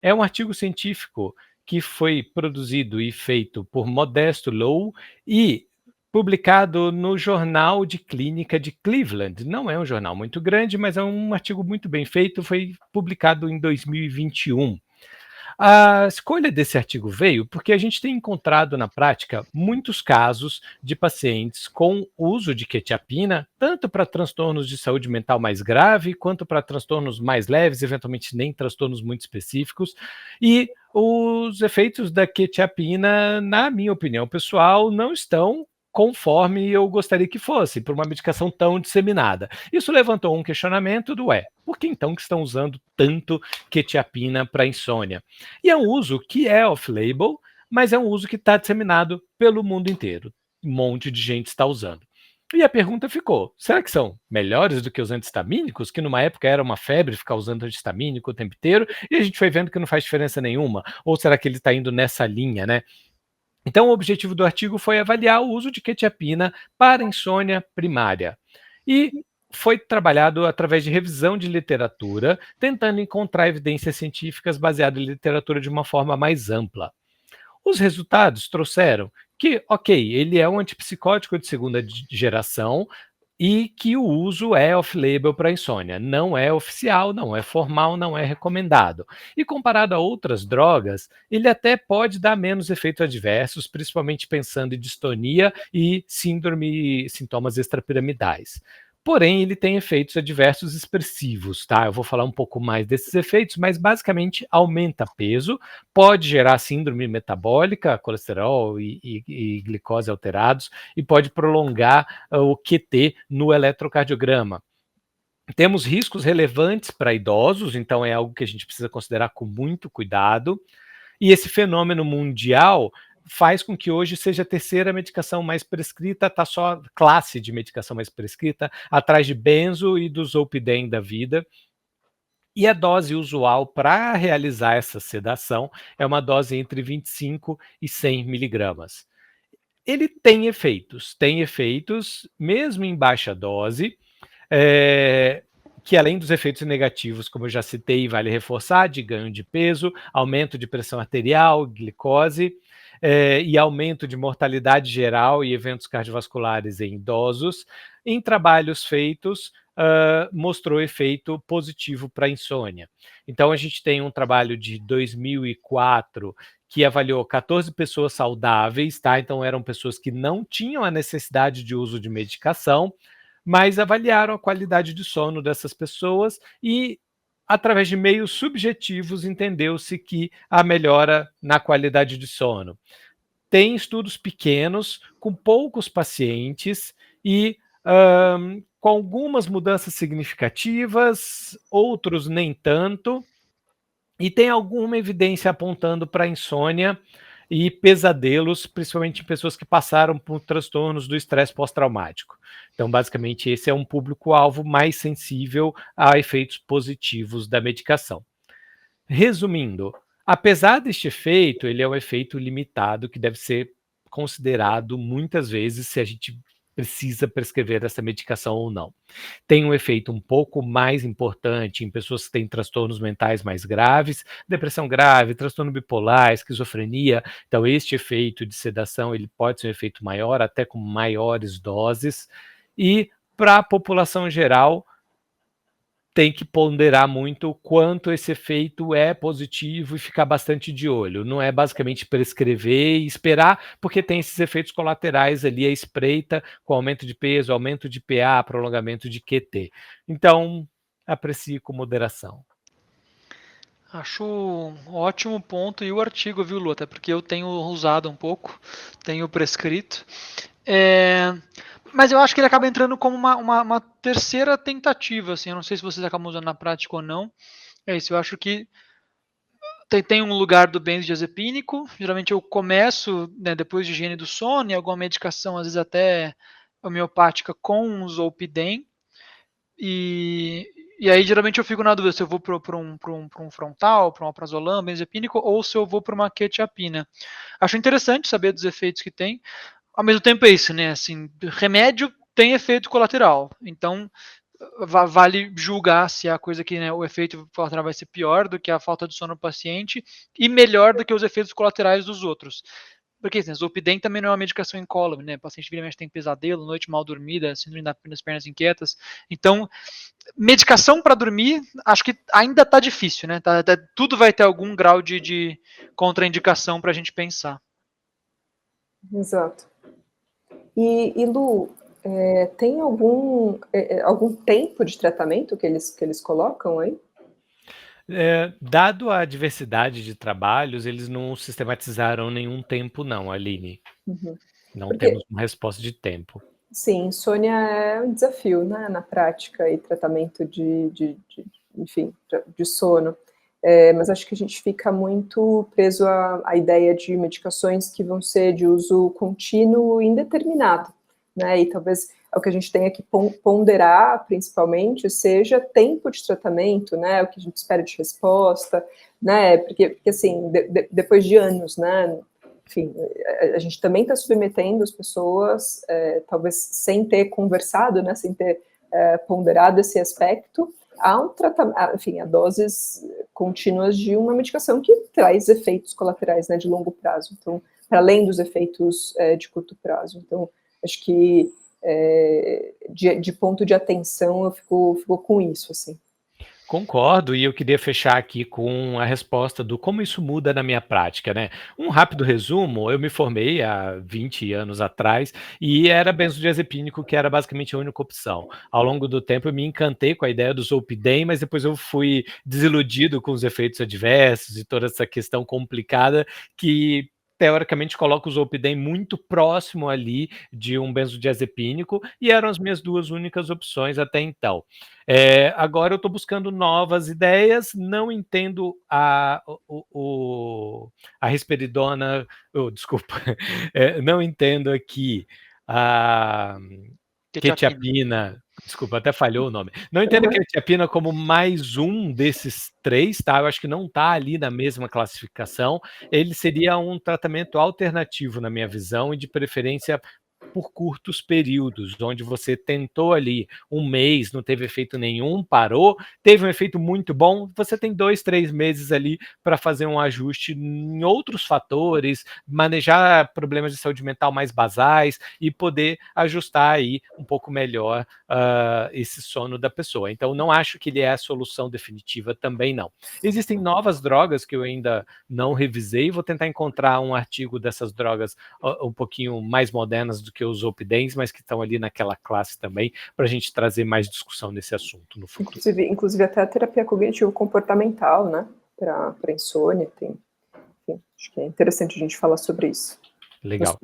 É um artigo científico que foi produzido e feito por Modesto Low e publicado no Jornal de Clínica de Cleveland. Não é um jornal muito grande, mas é um artigo muito bem feito, foi publicado em 2021. A escolha desse artigo veio porque a gente tem encontrado na prática muitos casos de pacientes com uso de quetiapina, tanto para transtornos de saúde mental mais grave, quanto para transtornos mais leves, eventualmente nem transtornos muito específicos, e os efeitos da quetiapina, na minha opinião pessoal, não estão conforme eu gostaria que fosse, por uma medicação tão disseminada. Isso levantou um questionamento do por que então que estão usando tanto quetiapina para insônia? E é um uso que é off-label, mas é um uso que está disseminado pelo mundo inteiro. Um monte de gente está usando. E a pergunta ficou: será que são melhores do que os antistamínicos, que numa época era uma febre ficar usando antistamínico o tempo inteiro, e a gente foi vendo que não faz diferença nenhuma? Ou será que ele está indo nessa linha, né? Então, o objetivo do artigo foi avaliar o uso de quetiapina para insônia primária. E foi trabalhado através de revisão de literatura, tentando encontrar evidências científicas baseadas em literatura de uma forma mais ampla. Os resultados trouxeram que, ok, ele é um antipsicótico de segunda geração e que o uso é off-label para insônia. Não é oficial, não é formal, não é recomendado. E comparado a outras drogas, ele até pode dar menos efeitos adversos, principalmente pensando em distonia e síndrome, sintomas extrapiramidais. Porém, ele tem efeitos adversos expressivos, tá? Eu vou falar um pouco mais desses efeitos, mas basicamente aumenta peso, pode gerar síndrome metabólica, colesterol e glicose alterados, e pode prolongar o QT no eletrocardiograma. Temos riscos relevantes para idosos, então é algo que a gente precisa considerar com muito cuidado. E esse fenômeno mundial faz com que hoje seja a terceira medicação mais prescrita, está só classe de medicação mais prescrita, atrás de benzo e do zolpidem da vida. E a dose usual para realizar essa sedação é uma dose entre 25 e 100 miligramas. Ele tem efeitos mesmo em baixa dose, que além dos efeitos negativos, como eu já citei, vale reforçar, de ganho de peso, aumento de pressão arterial, glicose, e aumento de mortalidade geral e eventos cardiovasculares em idosos. Em trabalhos feitos, mostrou efeito positivo para a insônia. Então, a gente tem um trabalho de 2004 que avaliou 14 pessoas saudáveis, tá? Então, eram pessoas que não tinham a necessidade de uso de medicação, mas avaliaram a qualidade de sono dessas pessoas e, através de meios subjetivos, entendeu-se que a melhora na qualidade de sono. Tem estudos pequenos, com poucos pacientes e com algumas mudanças significativas, outros nem tanto, e tem alguma evidência apontando para insônia e pesadelos, principalmente em pessoas que passaram por transtornos do estresse pós-traumático. Então, basicamente, esse é um público-alvo mais sensível a efeitos positivos da medicação. Resumindo, apesar deste efeito, ele é um efeito limitado que deve ser considerado muitas vezes se a gente precisa prescrever essa medicação ou não. Tem um efeito um pouco mais importante em pessoas que têm transtornos mentais mais graves, depressão grave, transtorno bipolar, esquizofrenia. Então, este efeito de sedação ele pode ser um efeito maior, até com maiores doses. E para a população geral, tem que ponderar muito o quanto esse efeito é positivo e ficar bastante de olho. Não é basicamente prescrever e esperar, porque tem esses efeitos colaterais ali, a espreita, com aumento de peso, aumento de PA, prolongamento de QT. Então, aprecie com moderação. Acho um ótimo ponto e o artigo, viu, Lu? Até porque eu tenho usado um pouco, tenho prescrito. Mas eu acho que ele acaba entrando como uma terceira tentativa, assim. Eu não sei se vocês acabam usando na prática ou não. É isso, eu acho que tem um lugar do benzodiazepínico. Geralmente eu começo, né, depois de higiene do sono e alguma medicação, às vezes até homeopática com zolpidem. E aí geralmente eu fico na dúvida se eu vou para um frontal, para um alprazolam, benzodiazepínico, ou se eu vou para uma quetiapina. Acho interessante saber dos efeitos que tem. Ao mesmo tempo é isso, né? Assim, remédio tem efeito colateral. Então, vale julgar se a coisa que, né, o efeito colateral vai ser pior do que a falta de sono do paciente e melhor do que os efeitos colaterais dos outros. Porque assim, Zolpidem também não é uma medicação incólume, né? O paciente vira e mexe tem pesadelo, noite mal dormida, síndrome das pernas inquietas. Então, medicação para dormir, acho que ainda tá difícil, né? Tudo vai ter algum grau de contraindicação para a gente pensar. Exato. E Lu, tem algum tempo de tratamento que eles colocam aí? Dado a diversidade de trabalhos, eles não sistematizaram nenhum tempo não, Aline. Uhum. Não Porque, temos uma resposta de tempo. sim, insônia é um desafio, né, na prática e tratamento enfim, de sono. Mas acho que a gente fica muito preso à ideia de medicações que vão ser de uso contínuo e indeterminado, né? E talvez o que a gente tenha que ponderar, principalmente, seja tempo de tratamento, né? O que a gente espera de resposta, né? Porque assim, depois de anos, né? Enfim, a gente também está submetendo as pessoas, talvez sem ter conversado, né? Sem ter ponderado esse aspecto, há um tratamento, enfim, há doses contínuas de uma medicação que traz efeitos colaterais, né, de longo prazo, então, para além dos efeitos de curto prazo. Então, acho que de ponto de atenção eu fico com isso, assim. Concordo, e eu queria fechar aqui com a resposta do como isso muda na minha prática, né? Um rápido resumo, eu me formei há 20 anos atrás e era benzodiazepínico que era basicamente a única opção. Ao longo do tempo eu me encantei com a ideia do Zolpidem, mas depois eu fui desiludido com os efeitos adversos e toda essa questão complicada que teoricamente coloca o Zolpidem muito próximo ali de um benzodiazepínico e eram as minhas duas únicas opções até então. Agora eu estou buscando novas ideias, não entendo a risperidona, desculpa, não entendo aqui a quetiapina, desculpa, até falhou o nome. Não entendo a quetiapina como mais um desses três, tá? Eu acho que não está ali na mesma classificação. Ele seria um tratamento alternativo na minha visão e de preferência por curtos períodos, onde você tentou ali um mês, não teve efeito nenhum, parou, teve um efeito muito bom, você tem 2, 3 meses ali para fazer um ajuste em outros fatores, manejar problemas de saúde mental mais basais e poder ajustar aí um pouco melhor esse sono da pessoa. Então, não acho que ele é a solução definitiva também não. Existem novas drogas que eu ainda não revisei, vou tentar encontrar um artigo dessas drogas um pouquinho mais modernas do que os Zolpidem, mas que estão ali naquela classe também, para a gente trazer mais discussão nesse assunto no futuro. Inclusive até a terapia cognitivo-comportamental, né, para insônia, enfim, acho que é interessante a gente falar sobre isso. Legal.